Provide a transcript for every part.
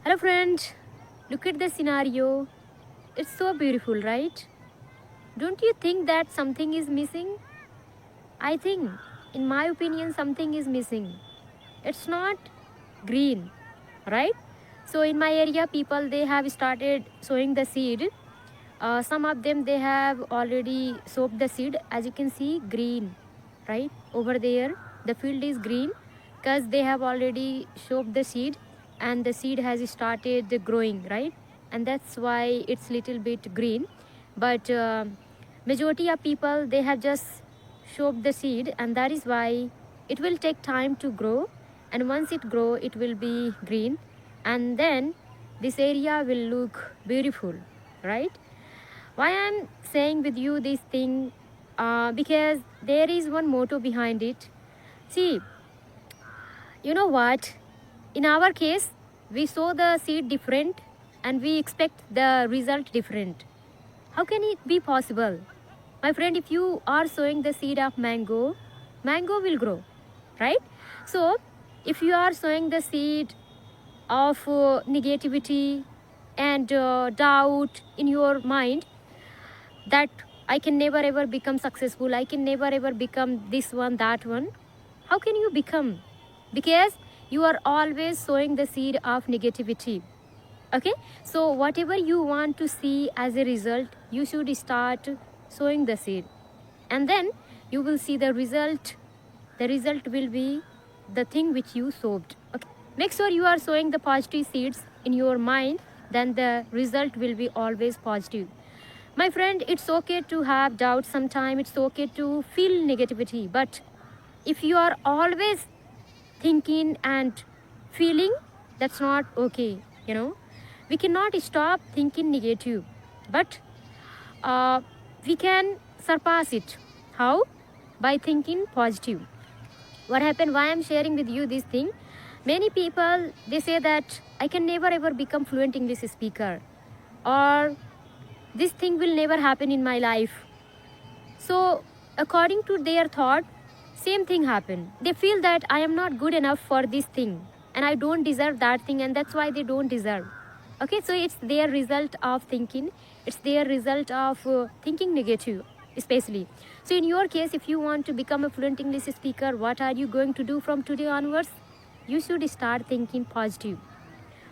Hello friend, look at the scenario. It's so beautiful, right? Don't you think that something is missing? I think, in my opinion, something is missing. It's not green, right? So in my area, people they have started sowing the seed. Some of them they have already sowed the seed. As you can see, green, right over there. The field is green because they have already sowed the seed, and the seed has started growing, right? And that's why it's little bit green. But majority of people they have just sowed the seed, and that is why it will take time to grow. And once it grow, it will be green, and then this area will look beautiful, right? Why I'm saying with you this thing? Because there is one motto behind it. See, you know what? In our case, we sow the seed different and we expect the result different. How can it be possible? My friend, if you are sowing the seed of mango, mango will grow, right? So, if you are sowing the seed of negativity and doubt in your mind, that I can never ever become successful, I can never ever become this one, that one. How can you become? Because you are always sowing the seed of negativity. Okay, so whatever you want to see as a result, you should start sowing the seed, and then you will see the result. The result will be the thing which you sowed. Okay, make sure you are sowing the positive seeds in your mind, then the result will be always positive. My friend, it's okay to have doubts sometimes, it's okay to feel negativity, but if you are always thinking and feeling, that's not okay, you know. We cannot stop thinking negative, but we can surpass it. How? By thinking positive. What happened, why I'm sharing with you this thing? Many people they say that I can never ever become fluent English speaker, or this thing will never happen in my life. So according to their thought, same thing happened. They feel that I am not good enough for this thing and I don't deserve that thing, and that's why they don't deserve. Okay, so it's their result of thinking, it's their result of thinking negative, especially. So in your case, if you want to become a fluent English speaker, what are you going to do from today onwards? You should start thinking positive.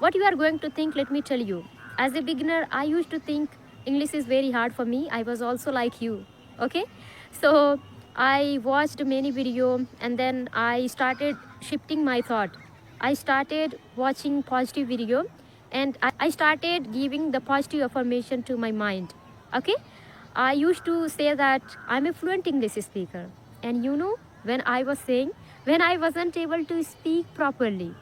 What you are going to think, let me tell you. As a beginner, I used to think English is very hard for me. I was also like you. Okay, so I watched many video, and then I started shifting my thought. I started watching positive video, and I started giving the positive affirmation to my mind. Okay, I used to say that I'm a fluent English speaker, and you know, when I was saying, when I wasn't able to speak properly.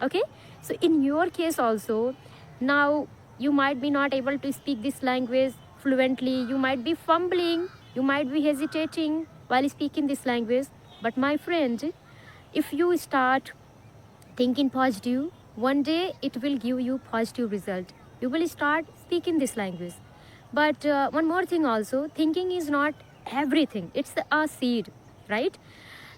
Okay, so in your case also, now you might be not able to speak this language fluently, you might be fumbling, you might be hesitating while speaking this language. But my friend, if you start thinking positive, one day it will give you positive result. You will start speaking this language. But one more thing also, thinking is not everything, it's a seed, right?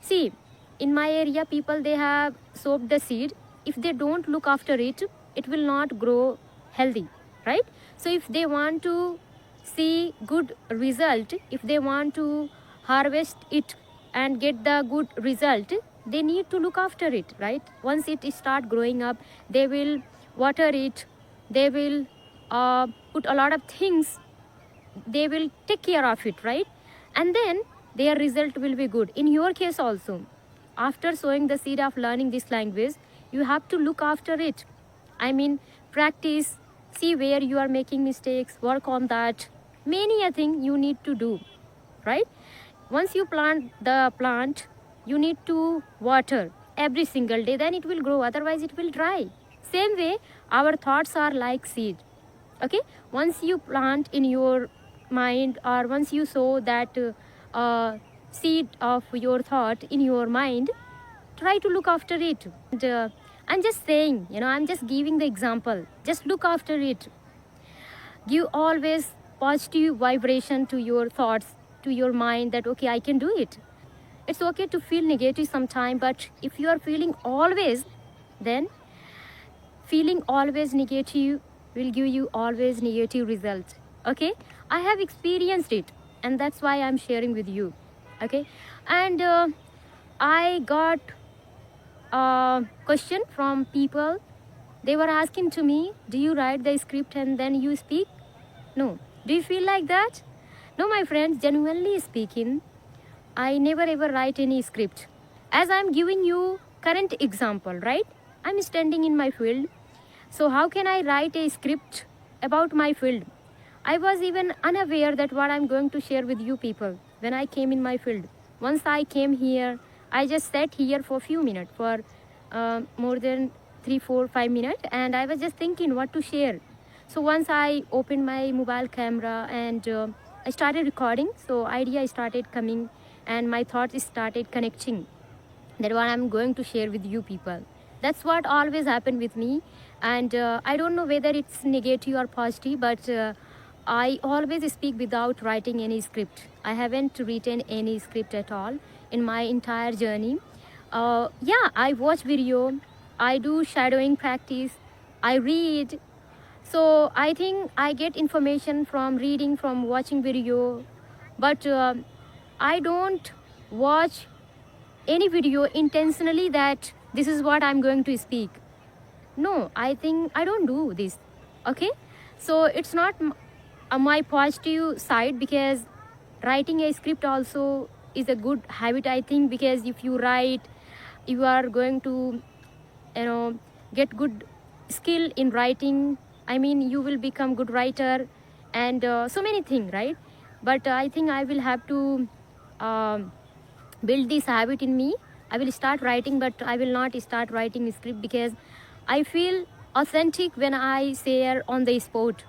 See, in my area, people they have sowed the seed. If they don't look after it, it will not grow healthy, right? So if they want to see good result, if they want to harvest it and get the good result, they need to look after it, right? Once it start growing up, they will water it, they will put a lot of things, they will take care of it, right? And then their result will be good. In your case also, after sowing the seed of learning this language, you have to look after it. I mean, practice, see where you are making mistakes, work on that. Many a thing you need to do, right? Once you plant the plant, you need to water every single day, then it will grow, otherwise it will dry. Same way, our thoughts are like seed. Okay, once you plant in your mind, or once you sow that seed of your thought in your mind, try to look after it. And I'm just saying, you know, I'm just giving the example, just look after it. Give always positive vibration to your thoughts, to your mind, that okay, I can do it. It's okay to feel negative sometime, but if you are feeling always, then feeling always negative will give you always negative results. Okay, I have experienced it, and that's why I'm sharing with you. Okay, and I got a question from people. They were asking to me, do you write the script and then you speak? No. Do you feel like that? No, my friends, genuinely speaking, I never ever write any script. As I'm giving you current example, right? I'm standing in my field. So how can I write a script about my field? I was even unaware that what I'm going to share with you people when I came in my field. Once I came here, I just sat here for a few minutes, for more than 3, 4, 5 minutes, and I was just thinking what to share. So once I opened my mobile camera and I started recording, so idea started coming and my thoughts started connecting. That what I'm going to share with you people. That's what always happened with me, and I don't know whether it's negative or positive, but I always speak without writing any script. I haven't written any script at all in my entire journey. Yeah, I watch video, I do shadowing practice, I read. So I think I get information from reading, from watching video, but I don't watch any video intentionally that this is what I'm going to speak. No, I think I don't do this. Okay, so it's not my positive side, because writing a script also is a good habit, I think, because if you write, you are going to, you know, get good skill in writing. I mean, you will become good writer and so many things, right? But I think I will have to build this habit in me. I will start writing, but I will not start writing script, because I feel authentic when I share on the spot.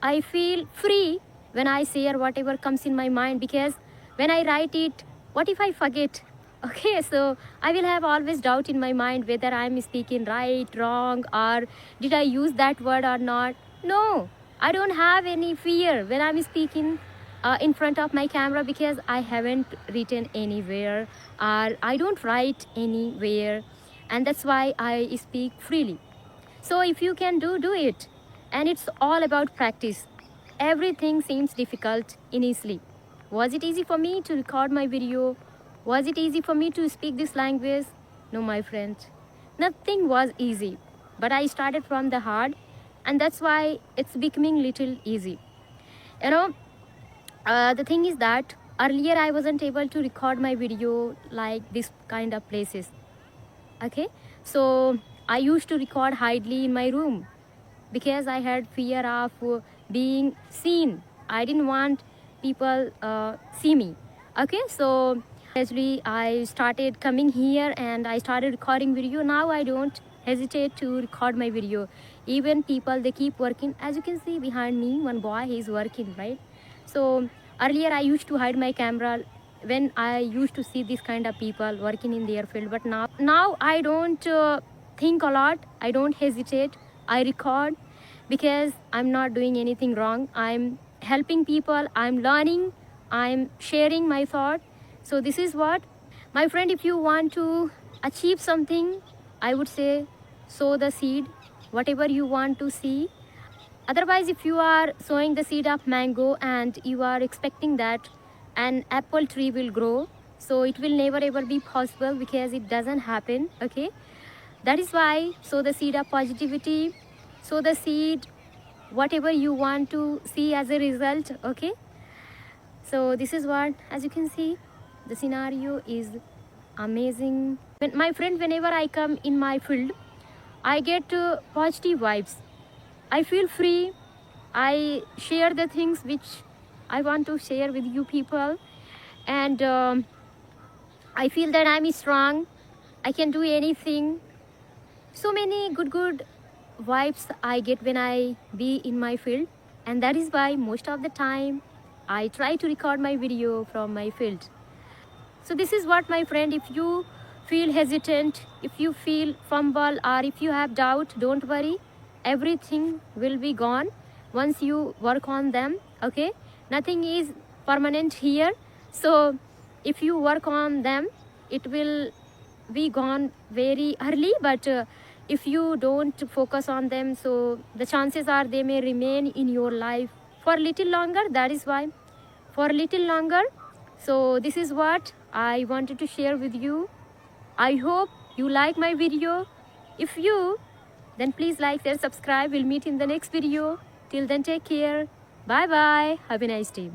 I feel free when I share whatever comes in my mind, because when I write it, what if I forget? Okay, so I will have always doubt in my mind whether I'm speaking right, wrong, or did I use that word or not. No, I don't have any fear when I'm speaking in front of my camera, because I haven't written anywhere or I don't write anywhere, and that's why I speak freely. So if you can do it, and it's all about practice. Everything seems difficult initially. Was it easy for me to record my video? Was it easy for me to speak this language? No, my friend. Nothing was easy. But I started from the hard, and that's why it's becoming little easy. You know, the thing is that earlier I wasn't able to record my video like this kind of places. Okay, so I used to record hidely in my room, because I had fear of being seen. I didn't want people see me. Okay, so actually I started coming here and I started recording video. Now I don't hesitate to record my video. Even people, they keep working. As you can see behind me, one boy, he's working, right? So earlier I used to hide my camera when I used to see this kind of people working in their field, but now I don't think a lot. I don't hesitate. I record, because I'm not doing anything wrong. I'm helping people, I'm learning, I'm sharing my thought. So this is what, my friend, if you want to achieve something, I would say sow the seed, whatever you want to see. Otherwise, if you are sowing the seed of mango and you are expecting that an apple tree will grow, so it will never ever be possible, because it doesn't happen. Okay, that is why sow the seed of positivity, sow the seed whatever you want to see as a result. Okay, so this is what, as you can see, the scenario is amazing. My friend, whenever I come in my field, I get positive vibes. I feel free. I share the things which I want to share with you people, and I feel that I'm strong. I can do anything. So many good vibes I get when I be in my field, and that is why most of the time I try to record my video from my field. So this is what, my friend, if you feel hesitant, if you feel fumble, or if you have doubt, don't worry. Everything will be gone once you work on them. Okay, nothing is permanent here. So if you work on them, it will be gone very early, but if you don't focus on them, so the chances are they may remain in your life for a little longer. That is why, for a little longer. So this is what I wanted to share with you. I hope you like my video. If you, then please like, share, subscribe. We'll meet in the next video. Till then, take care. Bye bye. Have a nice day.